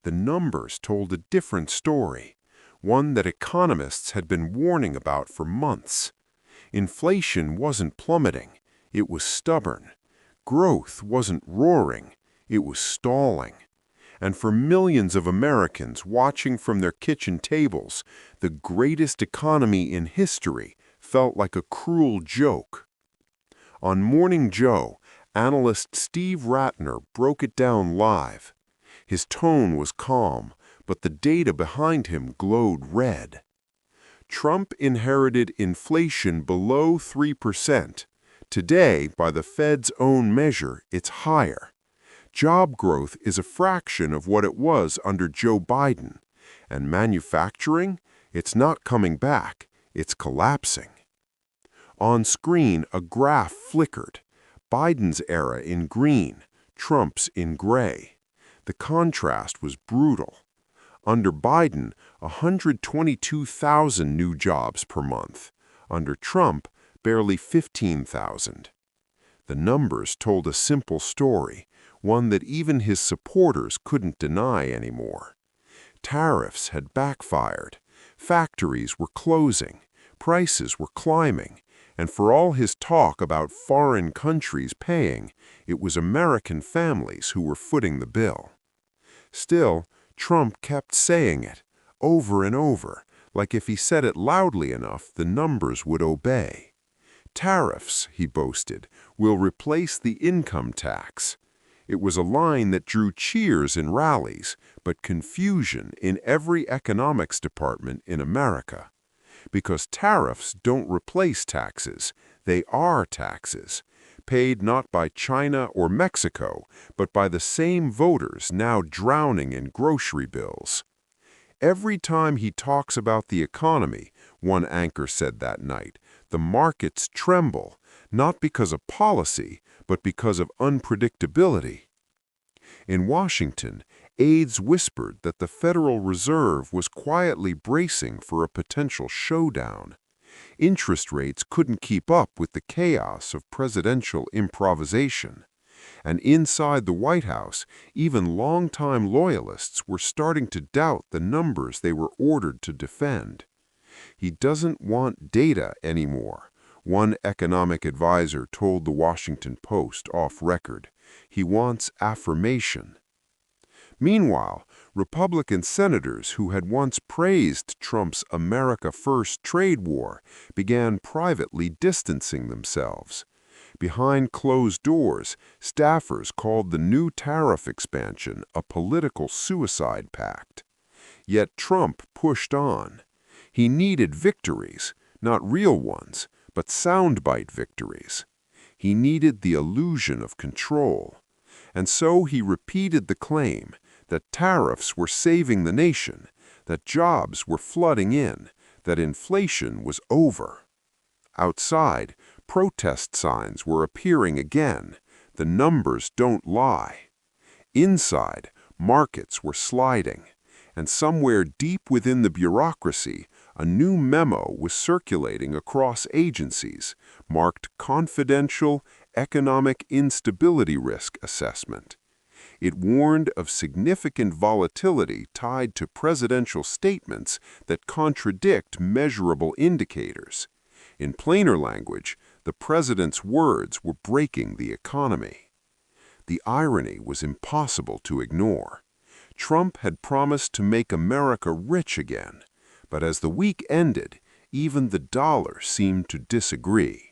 The numbers told a different story, one that economists had been warning about for months. Inflation wasn't plummeting, it was stubborn. Growth wasn't roaring, it was stalling. And for millions of Americans watching from their kitchen tables, the greatest economy in history felt like a cruel joke. On Morning Joe, analyst Steve Ratner broke it down live. His tone was calm, but the data behind him glowed red. Trump inherited inflation below 3%. Today, by the Fed's own measure, it's higher. Job growth is a fraction of what it was under Joe Biden. And manufacturing? It's not coming back, it's collapsing. On screen, a graph flickered. Biden's era in green, Trump's in gray. The contrast was brutal. Under Biden, 122,000 new jobs per month. Under Trump, barely 15,000. The numbers told a simple story, one that even his supporters couldn't deny anymore. Tariffs had backfired. Factories were closing. Prices were climbing. And for all his talk about foreign countries paying, it was American families who were footing the bill. Still, Trump kept saying it, over and over, like if he said it loudly enough, the numbers would obey. Tariffs, he boasted, will replace the income tax. It was a line that drew cheers in rallies, but confusion in every economics department in America. Because tariffs don't replace taxes, they are taxes, paid not by China or Mexico, but by the same voters now drowning in grocery bills. Every time he talks about the economy, one anchor said that night, the markets tremble, not because of policy, but because of unpredictability. In Washington, aides whispered that the Federal Reserve was quietly bracing for a potential showdown. Interest rates couldn't keep up with the chaos of presidential improvisation. And inside the White House, even longtime loyalists were starting to doubt the numbers they were ordered to defend. He doesn't want data anymore, one economic advisor told the Washington Post off record. He wants affirmation. Meanwhile, Republican senators who had once praised Trump's America First trade war began privately distancing themselves. Behind closed doors, staffers called the new tariff expansion a political suicide pact. Yet Trump pushed on. He needed victories, not real ones, but soundbite victories. He needed the illusion of control. And so he repeated the claim that tariffs were saving the nation, that jobs were flooding in, that inflation was over. Outside, protest signs were appearing again. The numbers don't lie. Inside, markets were sliding. And somewhere deep within the bureaucracy, a new memo was circulating across agencies, marked Confidential Economic Instability Risk Assessment. It warned of significant volatility tied to presidential statements that contradict measurable indicators. In plainer language, the president's words were breaking the economy. The irony was impossible to ignore. Trump had promised to make America rich again, but as the week ended, even the dollar seemed to disagree.